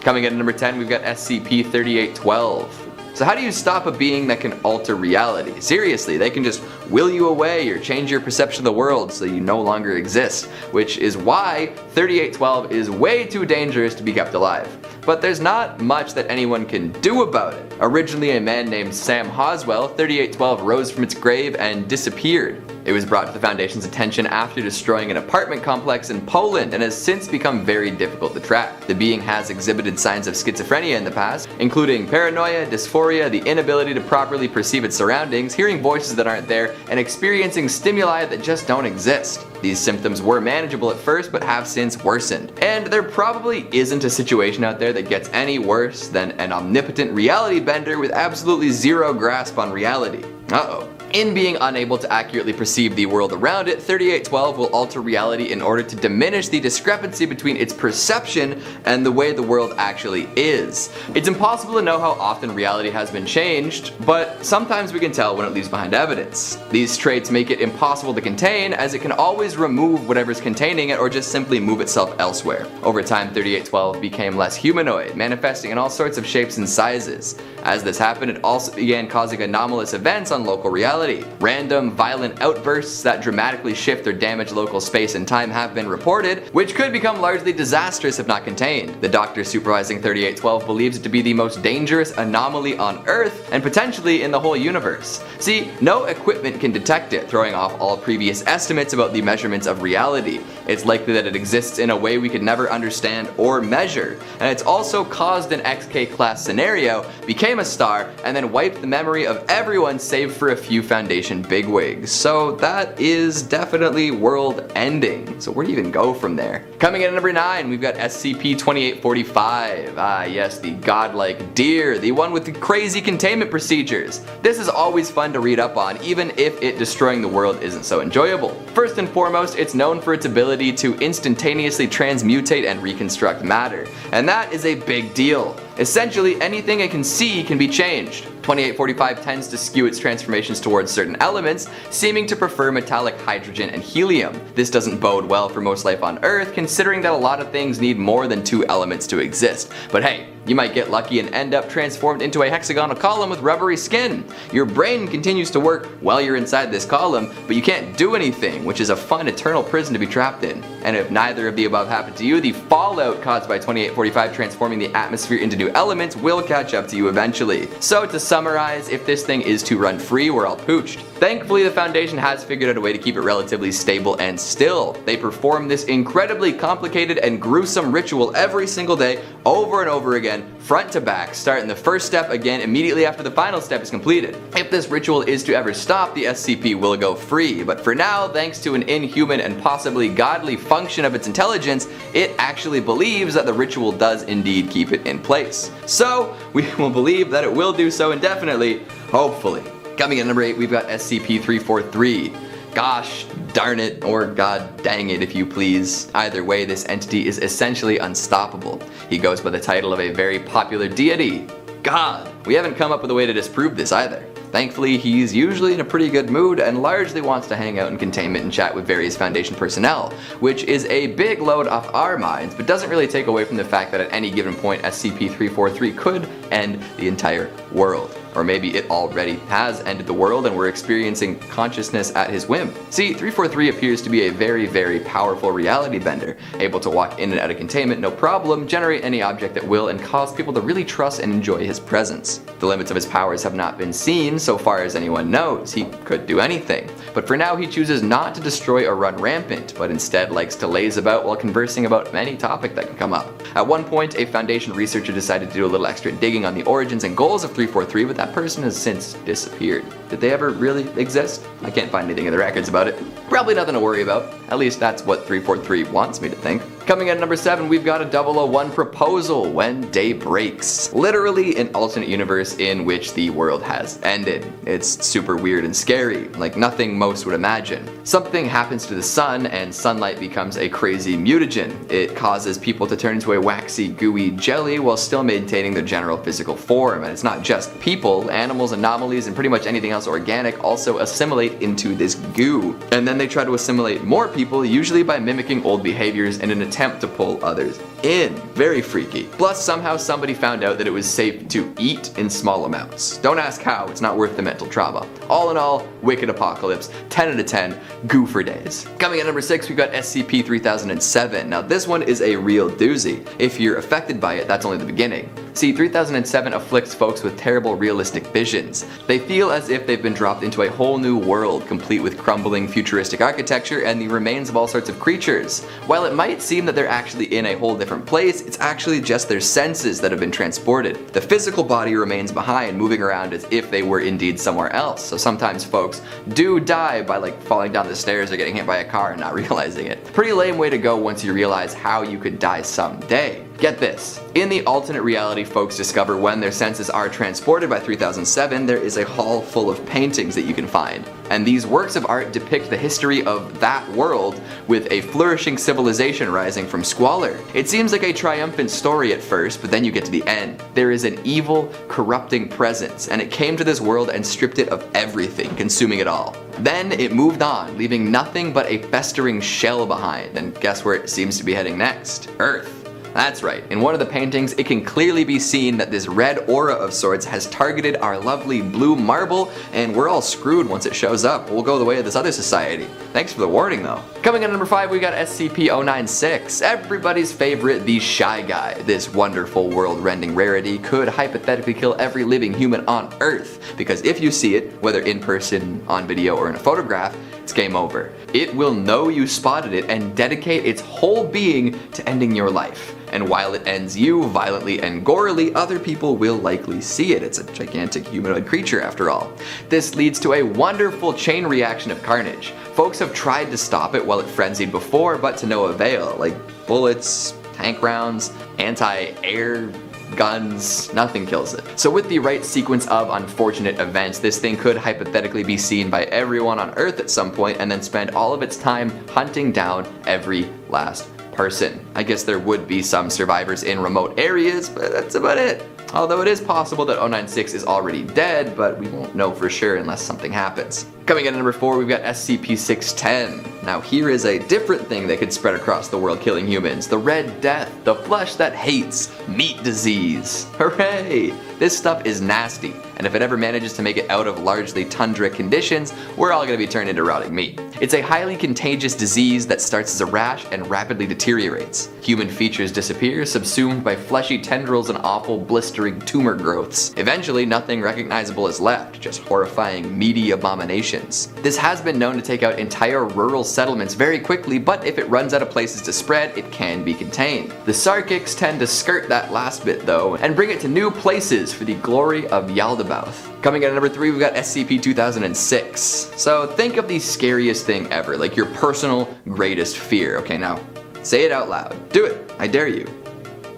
Coming in at number 10, we've got SCP-3812. So how do you stop a being that can alter reality? Seriously, they can just will you away or change your perception of the world so you no longer exist, which is why 3812 is way too dangerous to be kept alive. But there's not much that anyone can do about it. Originally a man named Sam Hoswell, 3812 rose from its grave and disappeared. It was brought to the Foundation's attention after destroying an apartment complex in Poland and has since become very difficult to track. The being has exhibited signs of schizophrenia in the past, including paranoia, dysphoria, the inability to properly perceive its surroundings, hearing voices that aren't there, and experiencing stimuli that just don't exist. These symptoms were manageable at first but have since worsened. And there probably isn't a situation out there that gets any worse than an omnipotent reality bender with absolutely zero grasp on reality. Uh-oh. In being unable to accurately perceive the world around it, 3812 will alter reality in order to diminish the discrepancy between its perception and the way the world actually is. It's impossible to know how often reality has been changed, but sometimes we can tell when it leaves behind evidence. These traits make it impossible to contain, as it can always remove whatever's containing it or just simply move itself elsewhere. Over time, 3812 became less humanoid, manifesting in all sorts of shapes and sizes. As this happened, it also began causing anomalous events on local reality. Random, violent outbursts that dramatically shift or damage local space and time have been reported, which could become largely disastrous if not contained. The doctor supervising 3812 believes it to be the most dangerous anomaly on Earth and potentially in the whole universe. See, no equipment can detect it, throwing off all previous estimates about the measurements of reality. It's likely that it exists in a way we could never understand or measure, and it's also caused an XK class scenario, became a star, and then wiped the memory of everyone save for a few Foundation bigwigs. So that is definitely world ending. So where do you even go from there? Coming in at number 9, we've got SCP-2845. Ah yes, the godlike deer, the one with the crazy containment procedures. This is always fun to read up on, even if it destroying the world isn't so enjoyable. First and foremost, it's known for its ability to instantaneously transmutate and reconstruct matter, and that is a big deal. Essentially, anything it can see can be changed. 2845 tends to skew its transformations towards certain elements, seeming to prefer metallic hydrogen and helium. This doesn't bode well for most life on Earth, considering that a lot of things need more than 2 elements to exist. But hey, you might get lucky and end up transformed into a hexagonal column with rubbery skin. Your brain continues to work while you're inside this column, but you can't do anything, which is a fun eternal prison to be trapped in. And if neither of the above happened to you, the fallout caused by 2845 transforming the atmosphere into new elements will catch up to you eventually. So to summarize, if this thing is to run free, we're all pooched. Thankfully, the Foundation has figured out a way to keep it relatively stable and still. They perform this incredibly complicated and gruesome ritual every single day, over and over again, front to back, starting the first step again immediately after the final step is completed. If this ritual is to ever stop, the SCP will go free, but for now, thanks to an inhuman and possibly godly function of its intelligence, it actually believes that the ritual does indeed keep it in place. So, we will believe that it will do so indefinitely, hopefully. Coming in at number 8, we've got SCP-343. Gosh darn it, or god dang it if you please. Either way, this entity is essentially unstoppable. He goes by the title of a very popular deity, God. We haven't come up with a way to disprove this either. Thankfully, he's usually in a pretty good mood and largely wants to hang out in containment and chat with various Foundation personnel, which is a big load off our minds, but doesn't really take away from the fact that at any given point, SCP-343 could end the entire world. Or maybe it already has ended the world and we're experiencing consciousness at his whim. See, 343 appears to be a very, very powerful reality bender, able to walk in and out of containment no problem, generate any object at will, and cause people to really trust and enjoy his presence. The limits of his powers have not been seen so far as anyone knows. He could do anything. But for now, he chooses not to destroy or run rampant, but instead likes to laze about while conversing about any topic that can come up. At one point, a Foundation researcher decided to do a little extra digging on the origins and goals of 343, but that person has since disappeared. Did they ever really exist? I can't find anything in the records about it. Probably nothing to worry about. At least that's what 343 wants me to think. Coming in at number 7, we've got a 001 proposal, When Day Breaks. Literally an alternate universe in which the world has ended. It's super weird and scary, like nothing most would imagine. Something happens to the sun and sunlight becomes a crazy mutagen. It causes people to turn into a waxy, gooey jelly while still maintaining their general physical form. And it's not just people, animals, anomalies, and pretty much anything else organic also assimilate into this goo. And then they try to assimilate more people, usually by mimicking old behaviors in an attempt to pull others in. Very freaky. Plus, somehow somebody found out that it was safe to eat in small amounts. Don't ask how, it's not worth the mental trauma. All in all, wicked apocalypse, 10 out of 10, goo for days. Coming at number 6, we've got SCP-3007. Now this one is a real doozy. If you're affected by it, that's only the beginning. See, 3007 afflicts folks with terrible realistic visions. They feel as if they've been dropped into a whole new world, complete with crumbling futuristic architecture and the remains of all sorts of creatures. While it might seem that they're actually in a whole different place, it's actually just their senses that have been transported. The physical body remains behind, moving around as if they were indeed somewhere else. So sometimes folks do die by like falling down the stairs or getting hit by a car and not realizing it. Pretty lame way to go once you realize how you could die someday. Get this, in the alternate reality folks discover when their senses are transported by 3007, there is a hall full of paintings that you can find. And these works of art depict the history of that world with a flourishing civilization rising from squalor. It seems like a triumphant story at first, but then you get to the end. There is an evil, corrupting presence, and it came to this world and stripped it of everything, consuming it all. Then it moved on, leaving nothing but a festering shell behind, and guess where it seems to be heading next? Earth. That's right, in one of the paintings it can clearly be seen that this red aura of sorts has targeted our lovely blue marble, and we're all screwed once it shows up. We'll go the way of this other society. Thanks for the warning though. Coming in at number 5, we got SCP-096. Everybody's favorite, the Shy Guy. This wonderful world-rending rarity could hypothetically kill every living human on Earth, because if you see it, whether in person, on video, or in a photograph, it's game over. It will know you spotted it and dedicate its whole being to ending your life. And while it ends you violently and gorily, other people will likely see it. It's a gigantic humanoid creature after all. This leads to a wonderful chain reaction of carnage. Folks have tried to stop it while it frenzied before, but to no avail. Like bullets, tank rounds, anti-air guns, nothing kills it. So with the right sequence of unfortunate events, this thing could hypothetically be seen by everyone on Earth at some point and then spend all of its time hunting down every last person. I guess there would be some survivors in remote areas, but that's about it. Although it is possible that 096 is already dead, but we won't know for sure unless something happens. Coming in at number 4, we've got SCP-610. Now here is a different thing that could spread across the world killing humans. The Red Death, the flesh that hates, meat disease. Hooray! This stuff is nasty, and if it ever manages to make it out of largely tundra conditions, we're all gonna be turned into rotting meat. It's a highly contagious disease that starts as a rash and rapidly deteriorates. Human features disappear, subsumed by fleshy tendrils and awful blistering tumor growths. Eventually, nothing recognizable is left, just horrifying meaty abominations. This has been known to take out entire rural settlements very quickly, but if it runs out of places to spread, it can be contained. The Sarkics tend to skirt that last bit though, and bring it to new places for the glory of Yaldabaoth. Coming in at number 3, we've got SCP-2006. So think of the scariest thing ever, like your personal greatest fear. Okay, now say it out loud. Do it, I dare you.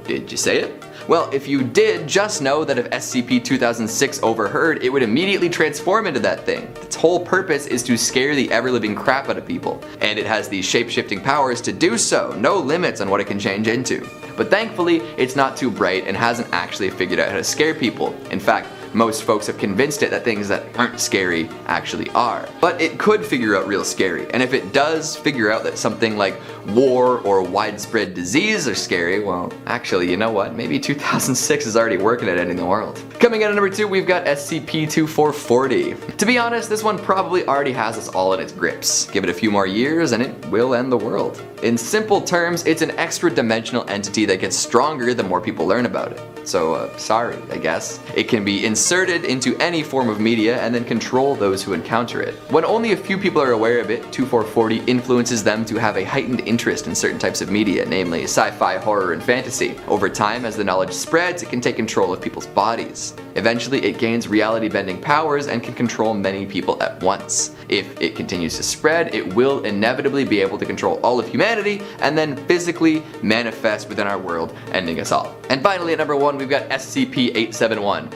Did you say it? Well, if you did, just know that if SCP-2006 overheard, it would immediately transform into that thing. Its whole purpose is to scare the ever-living crap out of people, and it has these shape-shifting powers to do so, no limits on what it can change into. But thankfully, it's not too bright and hasn't actually figured out how to scare people. In fact, most folks have convinced it that things that aren't scary actually are. But it could figure out real scary, and if it does figure out that something like war or widespread disease are scary, well, actually, you know what? Maybe 2006 is already working at ending the world. Coming in at number 2, we've got SCP-2440. To be honest, this one probably already has us all in its grips. Give it a few more years and it will end the world. In simple terms, it's an extra-dimensional entity that gets stronger the more people learn about it. So, sorry, I guess. It can be inserted into any form of media and then control those who encounter it. When only a few people are aware of it, 2440 influences them to have a heightened interest in certain types of media, namely sci-fi, horror, and fantasy. Over time, as the knowledge spreads, it can take control of people's bodies. Eventually, it gains reality-bending powers and can control many people at once. If it continues to spread, it will inevitably be able to control all of humanity and then physically manifest within our world, ending us all. And finally, at number 1, we've got SCP-871.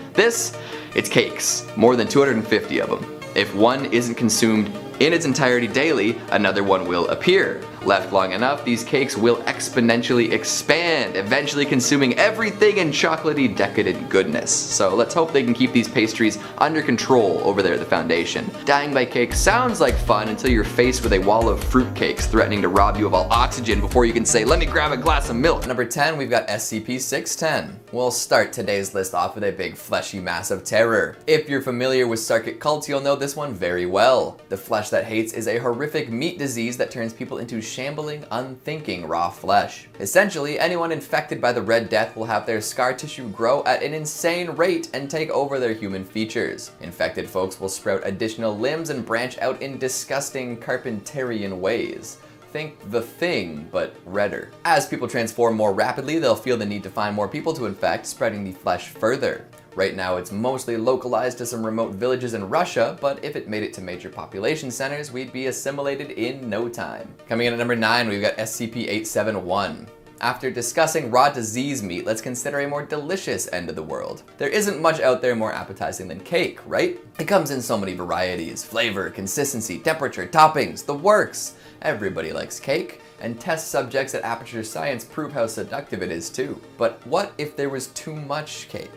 It's cakes. More than 250 of them. If one isn't consumed in its entirety daily, another one will appear. Left long enough, these cakes will exponentially expand, eventually consuming everything in chocolatey decadent goodness. So let's hope they can keep these pastries under control over there at the Foundation. Dying by cake sounds like fun until you're faced with a wall of fruitcakes threatening to rob you of all oxygen before you can say, "Let me grab a glass of milk." Number 10, we've got SCP-610. We'll start today's list off with a big fleshy mass of terror. If you're familiar with Sarkic cults, you'll know this one very well. The flesh that hates is a horrific meat disease that turns people into shambling, unthinking raw flesh. Essentially, anyone infected by the Red Death will have their scar tissue grow at an insane rate and take over their human features. Infected folks will sprout additional limbs and branch out in disgusting Carpenterian ways. Think The Thing, but redder. As people transform more rapidly, they'll feel the need to find more people to infect, spreading the flesh further. Right now, it's mostly localized to some remote villages in Russia, but if it made it to major population centers, we'd be assimilated in no time. Coming in at number 9, we've got SCP-871. After discussing raw disease meat, let's consider a more delicious end of the world. There isn't much out there more appetizing than cake, right? It comes in so many varieties: flavor, consistency, temperature, toppings, the works. Everybody likes cake, and test subjects at Aperture Science prove how seductive it is too. But what if there was too much cake?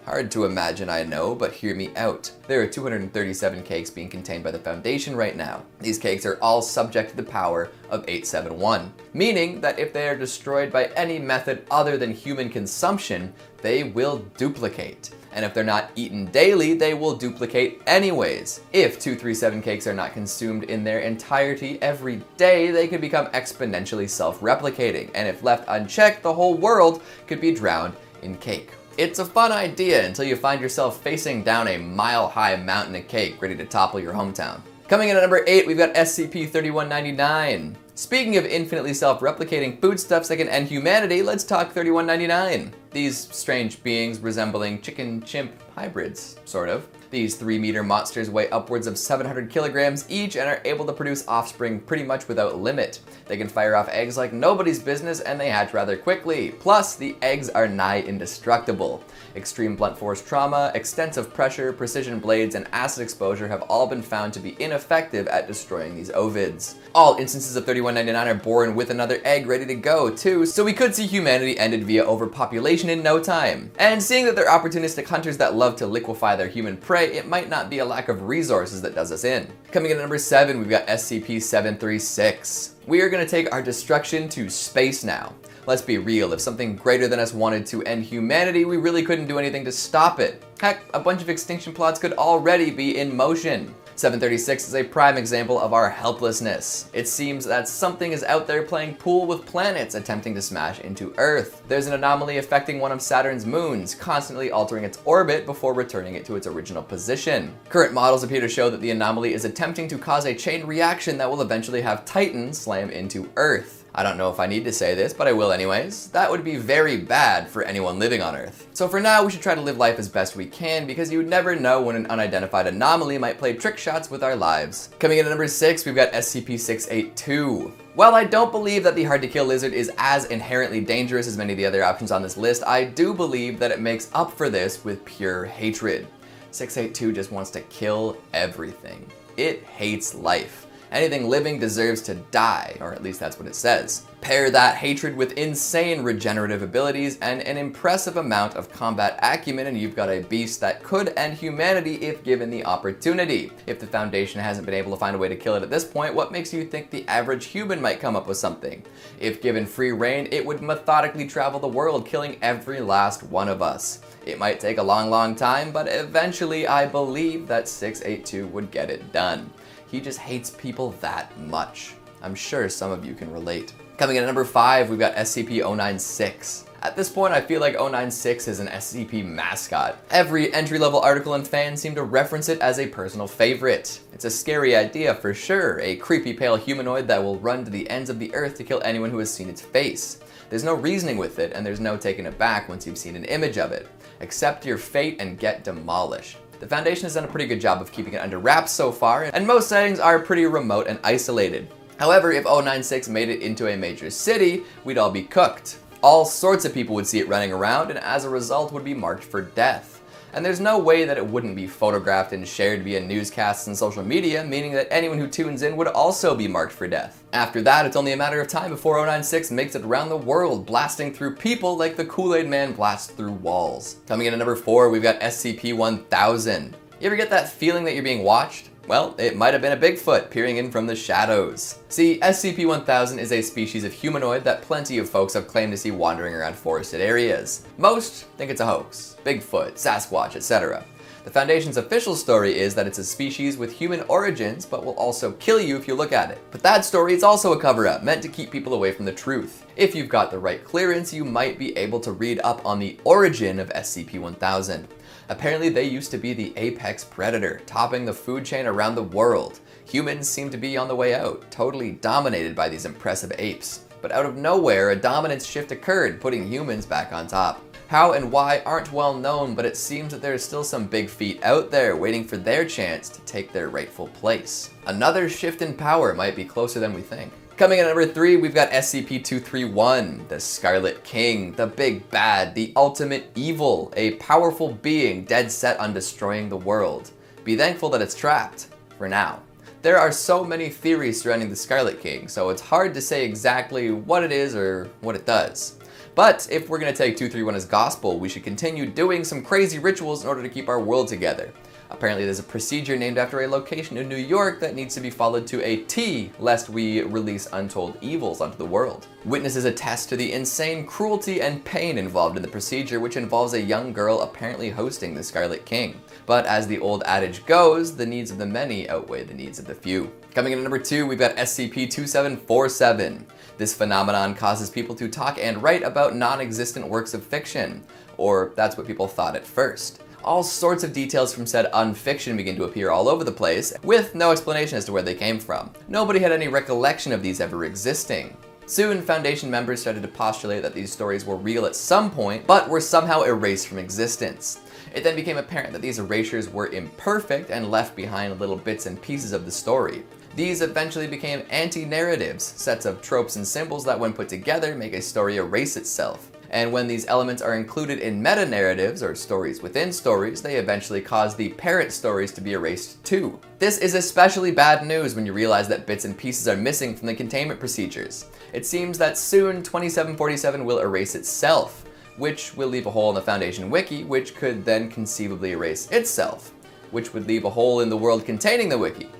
Hard to imagine, I know, but hear me out. There are 237 cakes being contained by the Foundation right now. These cakes are all subject to the power of 871, meaning that if they are destroyed by any method other than human consumption, they will duplicate. And if they're not eaten daily, they will duplicate anyways. If 237 cakes are not consumed in their entirety every day, they could become exponentially self-replicating. And if left unchecked, the whole world could be drowned in cake. It's a fun idea until you find yourself facing down a mile-high mountain of cake ready to topple your hometown. Coming in at number 8, we've got SCP-3199. Speaking of infinitely self-replicating foodstuffs that can end humanity, let's talk 3199. These strange beings resembling chicken-chimp hybrids, sort of. These 3-meter monsters weigh upwards of 700 kilograms each and are able to produce offspring pretty much without limit. They can fire off eggs like nobody's business and they hatch rather quickly. Plus, the eggs are nigh indestructible. Extreme blunt force trauma, extensive pressure, precision blades, and acid exposure have all been found to be ineffective at destroying these ovids. All instances of 3199 are born with another egg ready to go too, so we could see humanity ended via overpopulation in no time. And seeing that they're opportunistic hunters that love to liquefy their human prey, it might not be a lack of resources that does us in. Coming in at number 7, we've got SCP-736. We are going to take our destruction to space now. Let's be real, if something greater than us wanted to end humanity, we really couldn't do anything to stop it. Heck, a bunch of extinction plots could already be in motion. 736 is a prime example of our helplessness. It seems that something is out there playing pool with planets attempting to smash into Earth. There's an anomaly affecting one of Saturn's moons, constantly altering its orbit before returning it to its original position. Current models appear to show that the anomaly is attempting to cause a chain reaction that will eventually have Titan slam into Earth. I don't know if I need to say this, but I will anyways. That would be very bad for anyone living on Earth. So for now, we should try to live life as best we can because you never know when an unidentified anomaly might play trick shots with our lives. Coming in at number 6, we've got SCP-682. While I don't believe that the hard-to-kill lizard is as inherently dangerous as many of the other options on this list, I do believe that it makes up for this with pure hatred. 682 just wants to kill everything. It hates life. Anything living deserves to die, or at least that's what it says. Pair that hatred with insane regenerative abilities and an impressive amount of combat acumen and you've got a beast that could end humanity if given the opportunity. If the Foundation hasn't been able to find a way to kill it at this point, what makes you think the average human might come up with something? If given free reign, it would methodically travel the world, killing every last one of us. It might take a long time, but eventually I believe that 682 would get it done. He just hates people that much. I'm sure some of you can relate. Coming in at number 5, we've got SCP-096. At this point, I feel like 096 is an SCP mascot. Every entry-level article and fan seem to reference it as a personal favorite. It's a scary idea for sure, a creepy pale humanoid that will run to the ends of the earth to kill anyone who has seen its face. There's no reasoning with it, and there's no taking it back once you've seen an image of it. Accept your fate and get demolished. The Foundation has done a pretty good job of keeping it under wraps so far, and most settings are pretty remote and isolated. However, if 096 made it into a major city, we'd all be cooked. All sorts of people would see it running around, and as a result would be marked for death. and there's no way that it wouldn't be photographed and shared via newscasts and social media, meaning that anyone who tunes in would also be marked for death. After that, it's only a matter of time before 096 makes it around the world, blasting through people like the Kool-Aid Man blasts through walls. Coming in at number 4, we've got SCP-1000. You ever get that feeling that you're being watched? Well, it might have been a Bigfoot peering in from the shadows. See, SCP-1000 is a species of humanoid that plenty of folks have claimed to see wandering around forested areas. Most think it's a hoax, Bigfoot, Sasquatch, etc. The Foundation's official story is that it's a species with human origins, but will also kill you if you look at it. But that story is also a cover-up, meant to keep people away from the truth. If you've got the right clearance, you might be able to read up on the origin of SCP-1000. Apparently they used to be the apex predator, topping the food chain around the world. Humans seem to be on the way out, totally dominated by these impressive apes. But out of nowhere, a dominance shift occurred, putting humans back on top. How and why aren't well known, but it seems that there is still some big feet out there waiting for their chance to take their rightful place. Another shift in power might be closer than we think. Coming in at number 3, we've got SCP-231, the Scarlet King, the big bad, the ultimate evil, a powerful being dead set on destroying the world. Be thankful that it's trapped, for now. There are so many theories surrounding the Scarlet King, so it's hard to say exactly what it is or what it does. But if we're going to take 231 as gospel, we should continue doing some crazy rituals in order to keep our world together. Apparently there's a procedure named after a location in New York that needs to be followed to a T, lest we release untold evils onto the world. Witnesses attest to the insane cruelty and pain involved in the procedure, which involves a young girl apparently hosting the Scarlet King. But as the old adage goes, the needs of the many outweigh the needs of the few. Coming in at number 2, we've got SCP-2747. This phenomenon causes people to talk and write about non-existent works of fiction, or that's what people thought at first. All sorts of details from said unfiction begin to appear all over the place, with no explanation as to where they came from. Nobody had any recollection of these ever existing. Soon, Foundation members started to postulate that these stories were real at some point, but were somehow erased from existence. It then became apparent that these erasures were imperfect and left behind little bits and pieces of the story. These eventually became anti-narratives, sets of tropes and symbols that when put together make a story erase itself. And when these elements are included in meta-narratives, or stories within stories, they eventually cause the parent stories to be erased too. This is especially bad news when you realize that bits and pieces are missing from the containment procedures. It seems that soon 2747 will erase itself, which will leave a hole in the Foundation wiki, which could then conceivably erase itself, which would leave a hole in the world containing the wiki,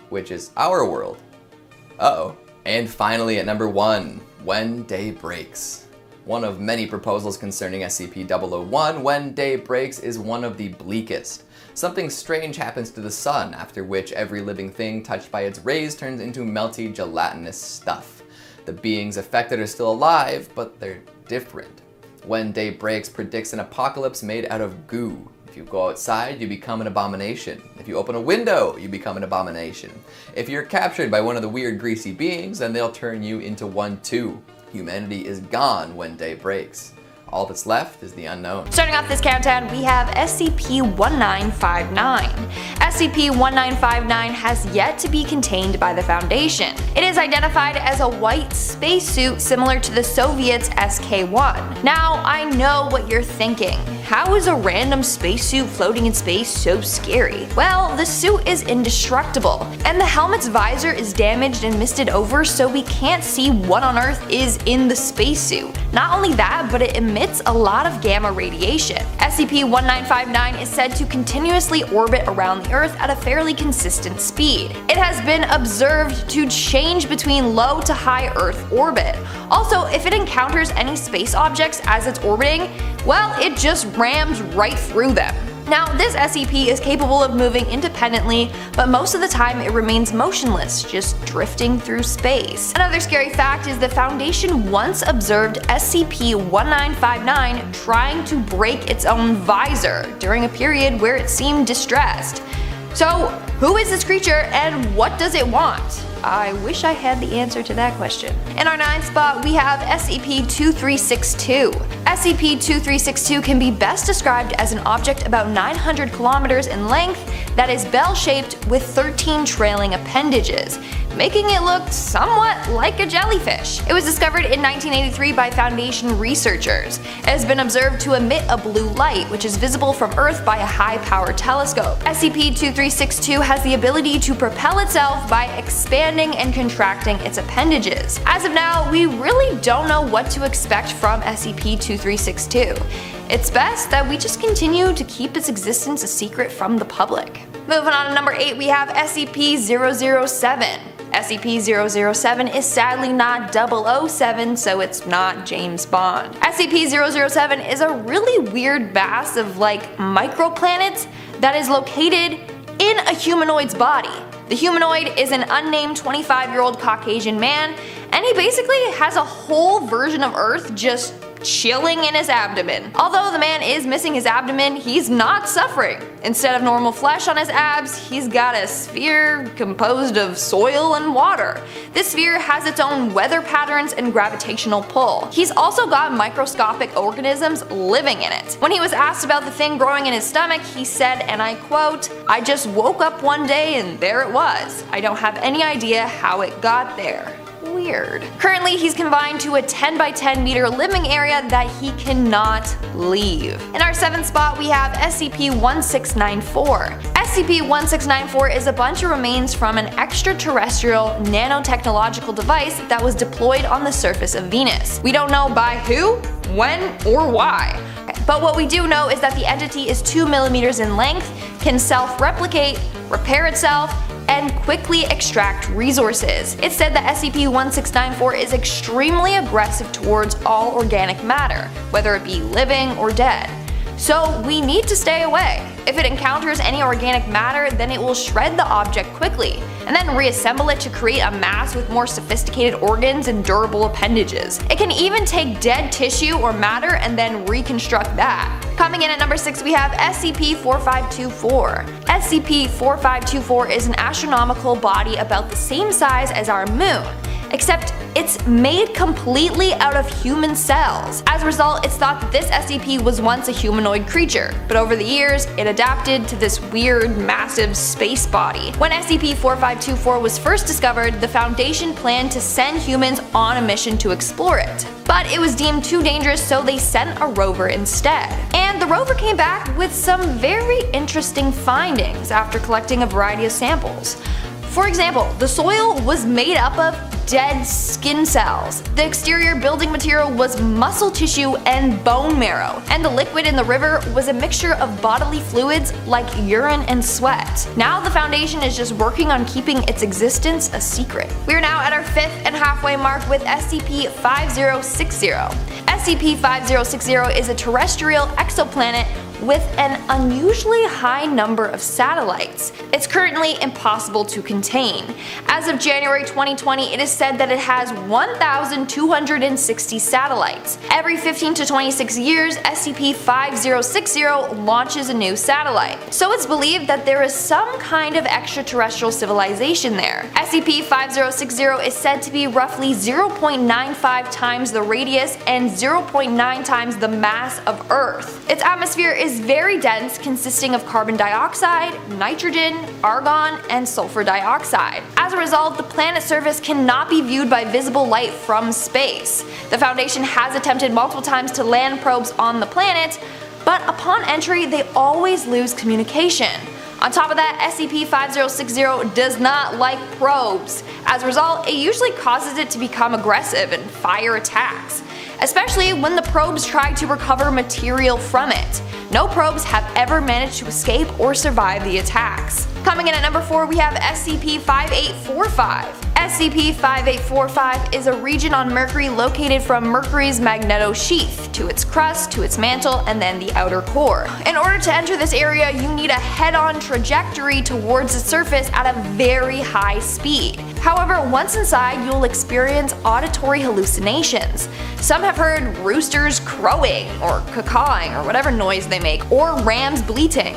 which is our world. Uh-oh. And finally at number 1, When Day Breaks. One of many proposals concerning SCP-001, When Day Breaks is one of the bleakest. Something strange happens to the sun, after which every living thing touched by its rays turns into melty, gelatinous stuff. The beings affected are still alive, but they're different. When Day Breaks predicts an apocalypse made out of goo. If you go outside, you become an abomination. If you open a window, you become an abomination. If you're captured by one of the weird greasy beings, then they'll turn you into one too. Humanity is gone when day breaks. All that's left is the unknown. Starting off this countdown, we have SCP-1959. SCP-1959 has yet to be contained by the Foundation. It is identified as a white spacesuit similar to the Soviets' SK-1. Now, I know what you're thinking. How is a random spacesuit floating in space so scary? Well, the suit is indestructible, and the helmet's visor is damaged and misted over so we can't see what on Earth is in the spacesuit. Not only that, but it emits a lot of gamma radiation. SCP-1959 is said to continuously orbit around the Earth at a fairly consistent speed. It has been observed to change between low to high Earth orbit. Also, if it encounters any space objects as it's orbiting, well, it just rams right through them. Now, this SCP is capable of moving independently, but most of the time it remains motionless, just drifting through space. Another scary fact is the Foundation once observed SCP-1959 trying to break its own visor during a period where it seemed distressed. So, who is this creature and what does it want? I wish I had the answer to that question. In our 9th spot, we have SCP-2362. SCP-2362 can be best described as an object about 900 kilometers in length that is bell-shaped with 13 trailing appendages, making it look somewhat like a jellyfish. It was discovered in 1983 by Foundation researchers. It has been observed to emit a blue light, which is visible from Earth by a high-powered telescope. SCP-2362 has the ability to propel itself by expanding and contracting its appendages. As of now, we really don't know what to expect from SCP-2362. It's best that we just continue to keep its existence a secret from the public. Moving on to number 8, we have SCP-007. SCP-007 is sadly not 007, so it's not James Bond. SCP-007 is a really weird mass of microplanets that is located in a humanoid's body. The humanoid is an unnamed 25-year-old Caucasian man, and he basically has a whole version of Earth just chilling in his abdomen. Although the man is missing his abdomen, he's not suffering. Instead of normal flesh on his abs, he's got a sphere composed of soil and water. This sphere has its own weather patterns and gravitational pull. He's also got microscopic organisms living in it. When he was asked about the thing growing in his stomach, he said, and I quote, "I just woke up one day and there it was. I don't have any idea how it got there." Weird. Currently, he's confined to a 10 by 10 meter living area that he cannot leave. In our 7th spot, we have SCP-1694. SCP-1694 is a bunch of remains from an extraterrestrial nanotechnological device that was deployed on the surface of Venus. We don't know by who, when, or why. But what we do know is that the entity is 2 millimeters in length, can self-replicate, repair itself, and quickly extract resources. It's said that SCP-1694 is extremely aggressive towards all organic matter, whether it be living or dead. So we need to stay away. If it encounters any organic matter, then it will shred the object quickly, and then reassemble it to create a mass with more sophisticated organs and durable appendages. It can even take dead tissue or matter and then reconstruct that. Coming in at number 6, we have SCP-4524. SCP-4524 is an astronomical body about the same size as our moon, except it's made completely out of human cells. As a result, it's thought that this SCP was once a humanoid creature, but over the years, it adapted to this weird, massive space body. When SCP-4524 was first discovered, the Foundation planned to send humans on a mission to explore it. But it was deemed too dangerous, so they sent a rover instead. And the rover came back with some very interesting findings after collecting a variety of samples. For example, the soil was made up of dead skin cells. The exterior building material was muscle tissue and bone marrow, and the liquid in the river was a mixture of bodily fluids like urine and sweat. Now the Foundation is just working on keeping its existence a secret. We are now at our 5th and halfway mark with SCP-5060. SCP-5060 is a terrestrial exoplanet with an unusually high number of satellites. It's currently impossible to contain. As of January 2020, it is said that it has 1,260 satellites. Every 15 to 26 years, SCP-5060 launches a new satellite. So it's believed that there is some kind of extraterrestrial civilization there. SCP-5060 is said to be roughly 0.95 times the radius and 0.9 times the mass of Earth. Its atmosphere is very dense, consisting of carbon dioxide, nitrogen, argon, and sulfur dioxide. As a result, the planet's surface cannot be viewed by visible light from space. The Foundation has attempted multiple times to land probes on the planet, but upon entry they always lose communication. On top of that, SCP-5060 does not like probes. As a result, it usually causes it to become aggressive and fire attacks, especially when the probes try to recover material from it. No probes have ever managed to escape or survive the attacks. Coming in at number 4, we have SCP-5845. SCP-5845 is a region on Mercury located from Mercury's magnetosheath to its crust, to its mantle, and then the outer core. In order to enter this area, you need a head-on trajectory towards the surface at a very high speed. However, once inside, you'll experience auditory hallucinations. Some have heard roosters crowing, or cawing, or whatever noise they make, or rams bleating.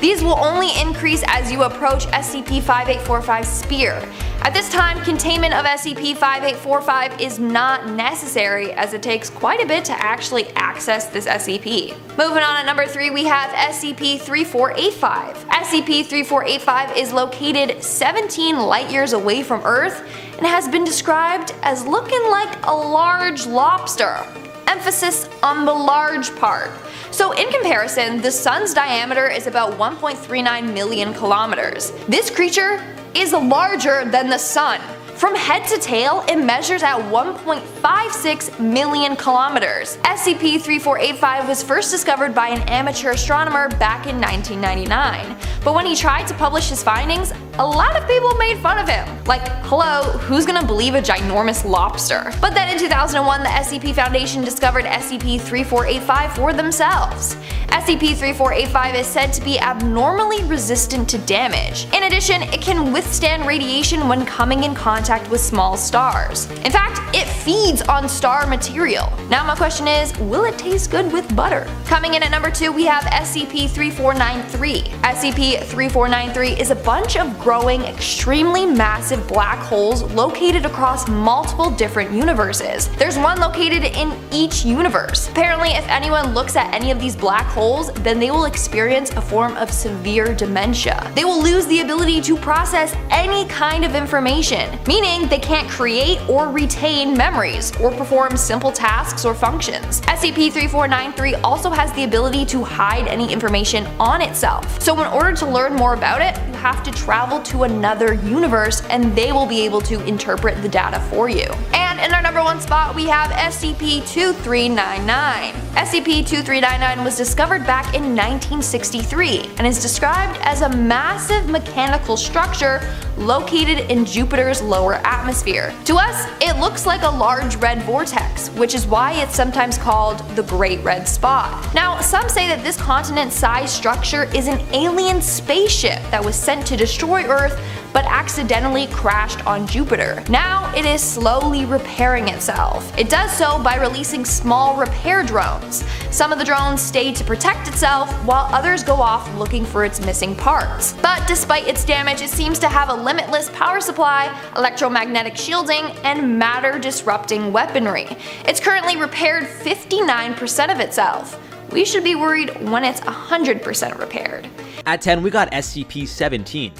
These will only increase as you approach SCP-5845's sphere. At this time, containment of SCP-5845 is not necessary as it takes quite a bit to actually access this SCP. Moving on at number 3, we have SCP-3485. SCP-3485 is located 17 light years away from Earth and has been described as looking like a large lobster. Emphasis on the large part. So in comparison, the sun's diameter is about 1.39 million kilometers. This creature is larger than the sun. From head to tail, it measures at 1.56 million kilometers. SCP-3485 was first discovered by an amateur astronomer back in 1999, but when he tried to publish his findings, a lot of people made fun of him. Like, hello, who's gonna believe a ginormous lobster? But then in 2001, the SCP Foundation discovered SCP-3485 for themselves. SCP-3485 is said to be abnormally resistant to damage. In addition, it can withstand radiation when coming in contact with small stars. In fact, it feeds on star material. Now my question is, will it taste good with butter? Coming in at number 2, we have SCP-3493. SCP-3493 is a bunch of growing, extremely massive black holes located across multiple different universes. There's one located in each universe. Apparently, if anyone looks at any of these black holes, then they will experience a form of severe dementia. They will lose the ability to process any kind of information, meaning they can't create or retain memories or perform simple tasks or functions. SCP-3493 also has the ability to hide any information on itself. So in order to learn more about it, you have to travel to another universe and they will be able to interpret the data for you. And in our number 1 spot, we have SCP-2399. SCP-2399 was discovered back in 1963 and is described as a massive mechanical structure located in Jupiter's lower atmosphere. To us, it looks like a large red vortex, which is why it's sometimes called the Great Red Spot. Now, some say that this continent-sized structure is an alien spaceship that was sent to destroy Earth but accidentally crashed on Jupiter. Now it is slowly repairing itself. It does so by releasing small repair drones. Some of the drones stay to protect itself, while others go off looking for its missing parts. But despite its damage, it seems to have a limitless power supply, electromagnetic shielding, and matter-disrupting weaponry. It's currently repaired 59% of itself. We should be worried when it's 100% repaired. At 10, we got SCP-17.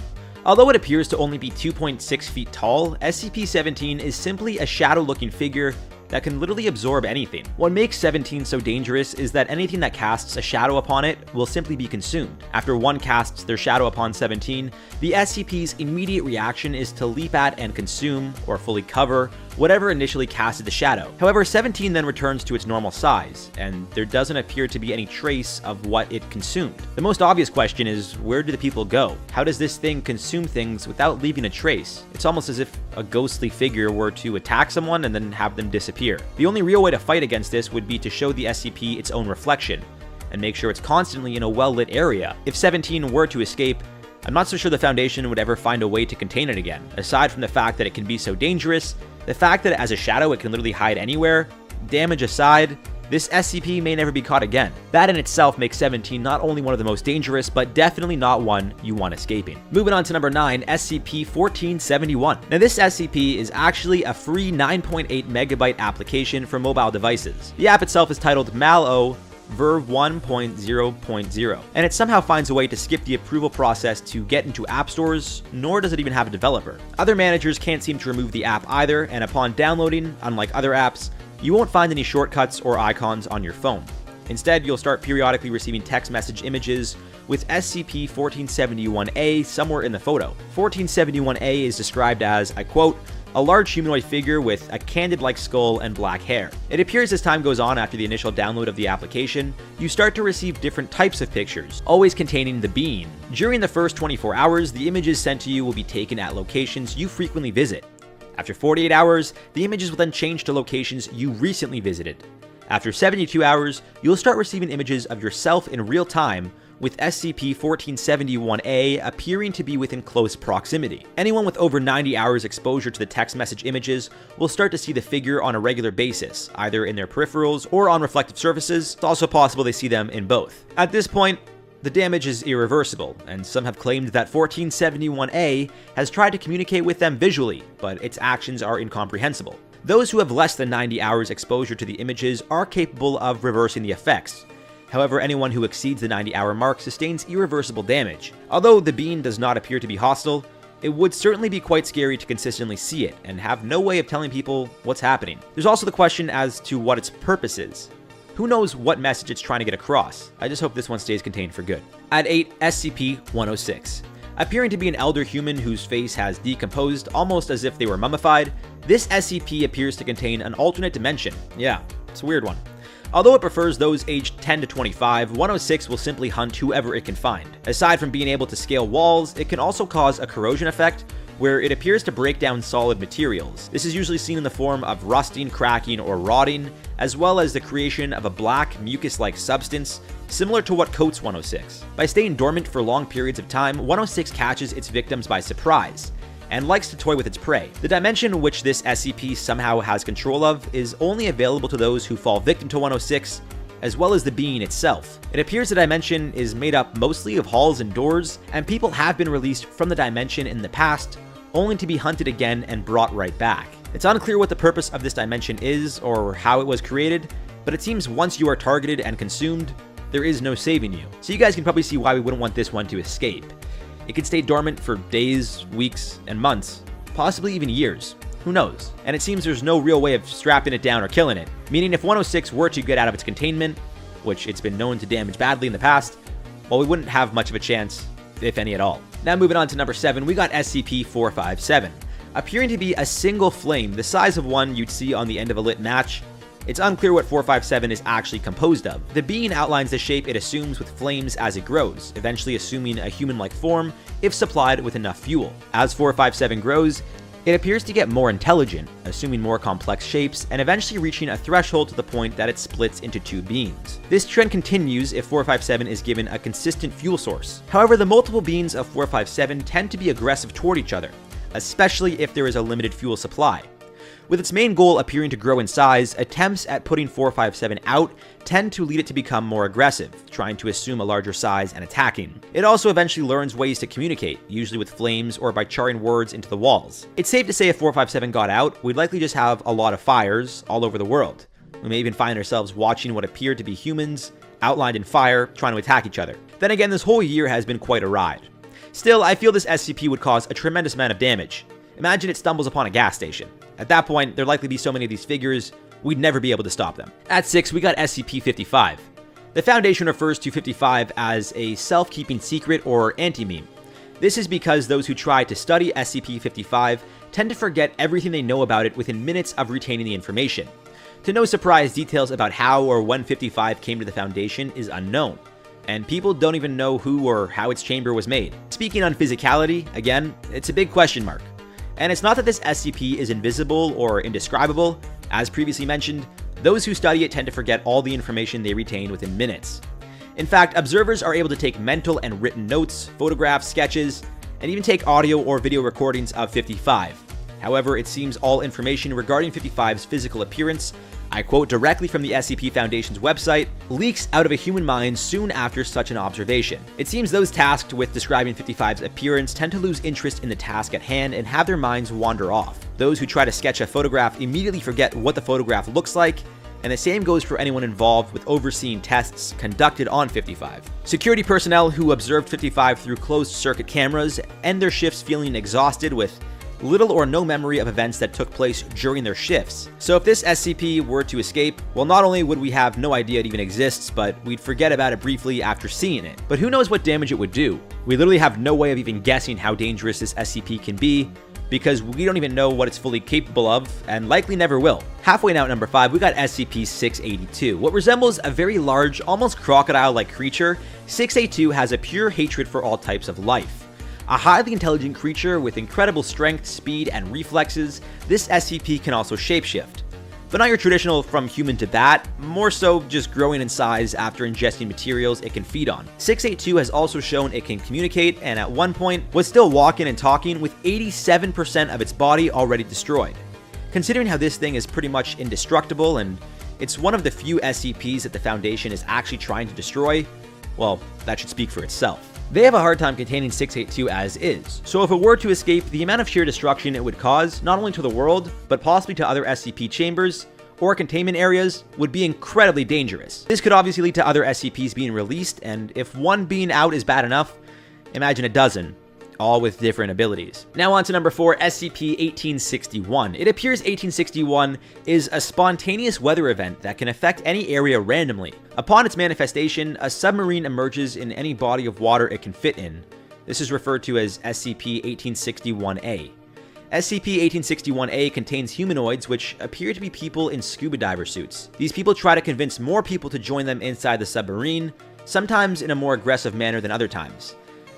Although it appears to only be 2.6 feet tall, SCP-17 is simply a shadow-looking figure that can literally absorb anything. What makes 17 so dangerous is that anything that casts a shadow upon it will simply be consumed. After one casts their shadow upon 17, the SCP's immediate reaction is to leap at and consume, or fully cover, whatever initially casted the shadow. However, 17 then returns to its normal size, and there doesn't appear to be any trace of what it consumed. The most obvious question is, where do the people go? How does this thing consume things without leaving a trace? It's almost as if a ghostly figure were to attack someone and then have them disappear. The only real way to fight against this would be to show the SCP its own reflection, and make sure it's constantly in a well-lit area. If 17 were to escape, I'm not so sure the Foundation would ever find a way to contain it again. Aside from the fact that it can be so dangerous, the fact that as a shadow it can literally hide anywhere, damage aside, this SCP may never be caught again. That in itself makes 17 not only one of the most dangerous, but definitely not one you want escaping. Moving on to number 9, SCP-1471. Now this SCP is actually a free 9.8 megabyte application for mobile devices. The app itself is titled Mal-O Verb 1.0.0, and it somehow finds a way to skip the approval process to get into app stores, nor does it even have a developer. Other managers can't seem to remove the app either, and upon downloading, unlike other apps, you won't find any shortcuts or icons on your phone. Instead, you'll start periodically receiving text message images with SCP-1471-A somewhere in the photo. 1471-A is described as, I quote, a large humanoid figure with a candid-like skull and black hair. It appears as time goes on after the initial download of the application, you start to receive different types of pictures, always containing the being. During the first 24 hours, the images sent to you will be taken at locations you frequently visit. After 48 hours, the images will then change to locations you recently visited. After 72 hours, you'll start receiving images of yourself in real time, with SCP-1471-A appearing to be within close proximity. Anyone with over 90 hours exposure to the text message images will start to see the figure on a regular basis, either in their peripherals or on reflective surfaces. It's also possible they see them in both. At this point, the damage is irreversible, and some have claimed that 1471A has tried to communicate with them visually, but its actions are incomprehensible. Those who have less than 90 hours exposure to the images are capable of reversing the effects. However, anyone who exceeds the 90-hour mark sustains irreversible damage. Although the being does not appear to be hostile, it would certainly be quite scary to consistently see it and have no way of telling people what's happening. There's also the question as to what its purpose is. Who knows what message it's trying to get across? I just hope this one stays contained for good. At 8, SCP-106. Appearing to be an elder human whose face has decomposed almost as if they were mummified, this SCP appears to contain an alternate dimension. Yeah, it's a weird one. Although it prefers those aged 10 to 25, 106 will simply hunt whoever it can find. Aside from being able to scale walls, it can also cause a corrosion effect, where it appears to break down solid materials. This is usually seen in the form of rusting, cracking, or rotting, as well as the creation of a black, mucus-like substance, similar to what coats 106. By staying dormant for long periods of time, 106 catches its victims by surprise, and likes to toy with its prey. The dimension which this SCP somehow has control of is only available to those who fall victim to 106, as well as the being itself. It appears the dimension is made up mostly of halls and doors, and people have been released from the dimension in the past, only to be hunted again and brought right back. It's unclear what the purpose of this dimension is or how it was created, but it seems once you are targeted and consumed, there is no saving you. So you guys can probably see why we wouldn't want this one to escape. It could stay dormant for days, weeks, and months, possibly even years. Who knows? And it seems there's no real way of strapping it down or killing it, meaning if 106 were to get out of its containment, which it's been known to damage badly in the past, well, we wouldn't have much of a chance, if any at all. Now moving on to number 7, we got SCP-457. Appearing to be a single flame the size of one you'd see on the end of a lit match, it's unclear what 457 is actually composed of. The being outlines the shape it assumes with flames as it grows, eventually assuming a human-like form if supplied with enough fuel. As 457 grows, it appears to get more intelligent, assuming more complex shapes, and eventually reaching a threshold to the point that it splits into two beings. This trend continues if 457 is given a consistent fuel source. However, the multiple beings of 457 tend to be aggressive toward each other, especially if there is a limited fuel supply. With its main goal appearing to grow in size, attempts at putting 457 out tend to lead it to become more aggressive, trying to assume a larger size and attacking. It also eventually learns ways to communicate, usually with flames or by charring words into the walls. It's safe to say if 457 got out, we'd likely just have a lot of fires all over the world. We may even find ourselves watching what appear to be humans, outlined in fire, trying to attack each other. Then again, this whole year has been quite a ride. Still, I feel this SCP would cause a tremendous amount of damage. Imagine it stumbles upon a gas station. At that point, there'd likely be so many of these figures, we'd never be able to stop them. At 6, we got SCP-55. The Foundation refers to 55 as a self-keeping secret or anti-meme. This is because those who try to study SCP-55 tend to forget everything they know about it within minutes of retaining the information. To no surprise, details about how or when 55 came to the Foundation is unknown, and people don't even know who or how its chamber was made. Speaking on physicality, again, it's a big question mark. And it's not that this SCP is invisible or indescribable. As previously mentioned, those who study it tend to forget all the information they retain within minutes. In fact, observers are able to take mental and written notes, photographs, sketches, and even take audio or video recordings of 55. However, it seems all information regarding 55's physical appearance, I quote directly from the SCP Foundation's website, leaks out of a human mind soon after such an observation. It seems those tasked with describing 55's appearance tend to lose interest in the task at hand and have their minds wander off. Those who try to sketch a photograph immediately forget what the photograph looks like, and the same goes for anyone involved with overseeing tests conducted on 55. Security personnel who observed 55 through closed-circuit cameras end their shifts feeling exhausted with little or no memory of events that took place during their shifts. So if this SCP were to escape, well, not only would we have no idea it even exists, but we'd forget about it briefly after seeing it. But who knows what damage it would do? We literally have no way of even guessing how dangerous this SCP can be, because we don't even know what it's fully capable of, and likely never will. Halfway now at number 5, we got SCP-682. What resembles a very large, almost crocodile-like creature, 682 has a pure hatred for all types of life. A highly intelligent creature with incredible strength, speed, and reflexes, this SCP can also shapeshift. But not your traditional from human to bat, more so just growing in size after ingesting materials it can feed on. 682 has also shown it can communicate, and at one point was still walking and talking with 87% of its body already destroyed. Considering how this thing is pretty much indestructible and it's one of the few SCPs that the Foundation is actually trying to destroy, well, that should speak for itself. They have a hard time containing 682 as is, so if it were to escape, the amount of sheer destruction it would cause, not only to the world, but possibly to other SCP chambers or containment areas, would be incredibly dangerous. This could obviously lead to other SCPs being released, and if one being out is bad enough, imagine a dozen, all with different abilities. Now on to number 4, SCP-1861. It appears 1861 is a spontaneous weather event that can affect any area randomly. Upon its manifestation, a submarine emerges in any body of water it can fit in. This is referred to as SCP-1861-A. SCP-1861-A contains humanoids which appear to be people in scuba diver suits. These people try to convince more people to join them inside the submarine, sometimes in a more aggressive manner than other times.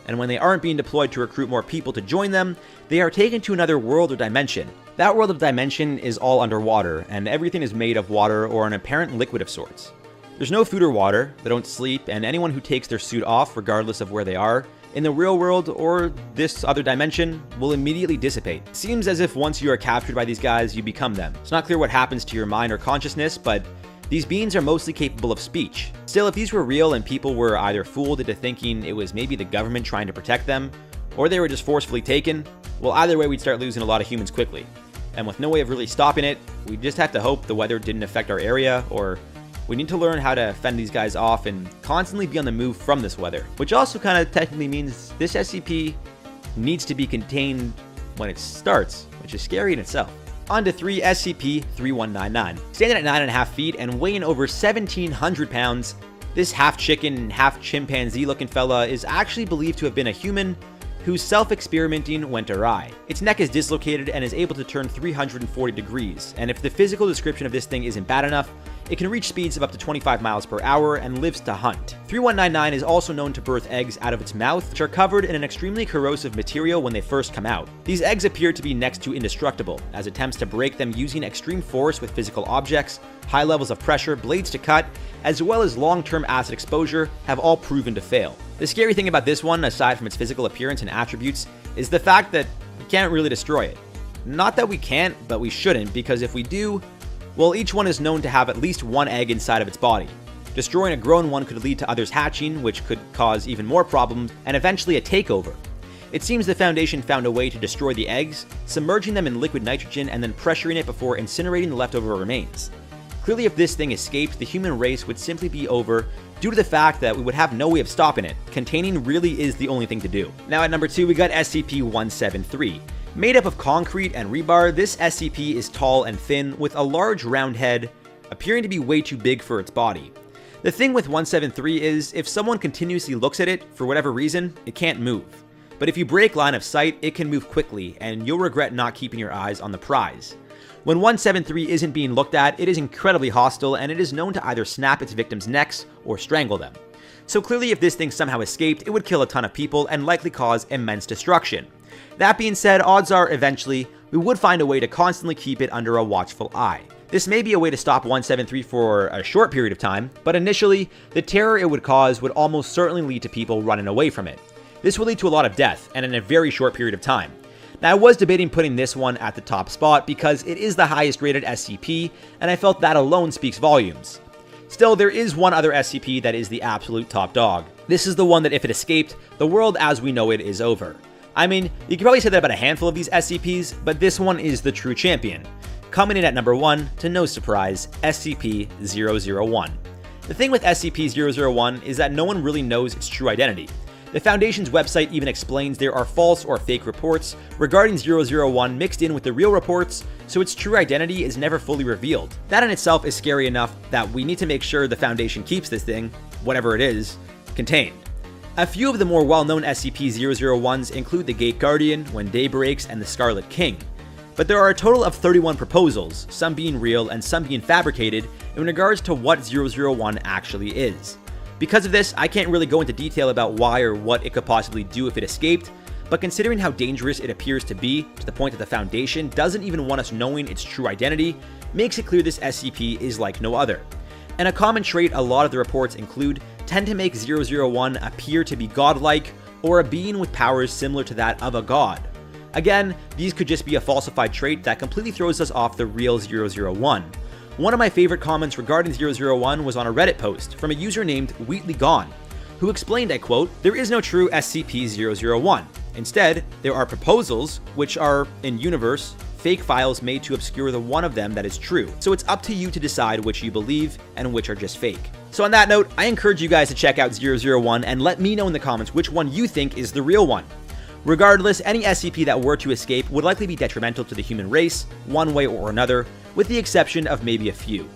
And when they aren't being deployed to recruit more people to join them, they are taken to another world or dimension. That world of dimension is all underwater, and everything is made of water or an apparent liquid of sorts. There's no food or water, they don't sleep, and anyone who takes their suit off, regardless of where they are, in the real world or this other dimension, will immediately dissipate. It seems as if once you are captured by these guys, you become them. It's not clear what happens to your mind or consciousness, but these beings are mostly capable of speech. Still, if these were real and people were either fooled into thinking it was maybe the government trying to protect them, or they were just forcefully taken, well, either way we'd start losing a lot of humans quickly. And with no way of really stopping it, we just have to hope the weather didn't affect our area, or we need to learn how to fend these guys off and constantly be on the move from this weather. Which also kind of technically means this SCP needs to be contained when it starts, which is scary in itself. On to 3, SCP-3199. Standing at 9.5 feet and weighing over 1,700 pounds, this half-chicken, half-chimpanzee looking fella is actually believed to have been a human whose self-experimenting went awry. Its neck is dislocated and is able to turn 340 degrees, and if the physical description of this thing isn't bad enough, it can reach speeds of up to 25 miles per hour and lives to hunt. 3199 is also known to birth eggs out of its mouth, which are covered in an extremely corrosive material when they first come out. These eggs appear to be next to indestructible, as attempts to break them using extreme force with physical objects, high levels of pressure, blades to cut, as well as long-term acid exposure have all proven to fail. The scary thing about this one, aside from its physical appearance and attributes, is the fact that we can't really destroy it. Not that we can't, but we shouldn't, because if we do, well, each one is known to have at least one egg inside of its body. Destroying a grown one could lead to others hatching, which could cause even more problems, and eventually a takeover. It seems the Foundation found a way to destroy the eggs, submerging them in liquid nitrogen and then pressuring it before incinerating the leftover remains. Clearly, if this thing escaped, the human race would simply be over due to the fact that we would have no way of stopping it. Containing really is the only thing to do. Now at number 2, we got SCP-173. Made up of concrete and rebar, this SCP is tall and thin, with a large round head, appearing to be way too big for its body. The thing with 173 is, if someone continuously looks at it, for whatever reason, it can't move. But if you break line of sight, it can move quickly, and you'll regret not keeping your eyes on the prize. When 173 isn't being looked at, it is incredibly hostile, and it is known to either snap its victims' necks or strangle them. So clearly, if this thing somehow escaped, it would kill a ton of people and likely cause immense destruction. That being said, odds are eventually we would find a way to constantly keep it under a watchful eye. This may be a way to stop 173 for a short period of time, but initially, the terror it would cause would almost certainly lead to people running away from it. This will lead to a lot of death, and in a very short period of time. Now, I was debating putting this one at the top spot because it is the highest rated SCP, and I felt that alone speaks volumes. Still, there is one other SCP that is the absolute top dog. This is the one that if it escaped, the world as we know it is over. I mean, you could probably say that about a handful of these SCPs, but this one is the true champion. Coming in at number 1, to no surprise, SCP-001. The thing with SCP-001 is that no one really knows its true identity. The Foundation's website even explains there are false or fake reports regarding 001 mixed in with the real reports, so its true identity is never fully revealed. That in itself is scary enough that we need to make sure the Foundation keeps this thing, whatever it is, contained. A few of the more well-known SCP-001s include the Gate Guardian, When Day Breaks, and the Scarlet King. But there are a total of 31 proposals, some being real and some being fabricated, in regards to what 001 actually is. Because of this, I can't really go into detail about why or what it could possibly do if it escaped, but considering how dangerous it appears to be, to the point that the Foundation doesn't even want us knowing its true identity, makes it clear this SCP is like no other. And a common trait a lot of the reports include tend to make 001 appear to be godlike, or a being with powers similar to that of a god. Again, these could just be a falsified trait that completely throws us off the real 001. One of my favorite comments regarding 001 was on a Reddit post from a user named Wheatley Gone, who explained, I quote, "There is no true SCP-001. Instead, there are proposals, which are, in universe, fake files made to obscure the one of them that is true. So it's up to you to decide which you believe and which are just fake." So on that note, I encourage you guys to check out 001 and let me know in the comments which one you think is the real one. Regardless, any SCP that were to escape would likely be detrimental to the human race, one way or another, with the exception of maybe a few.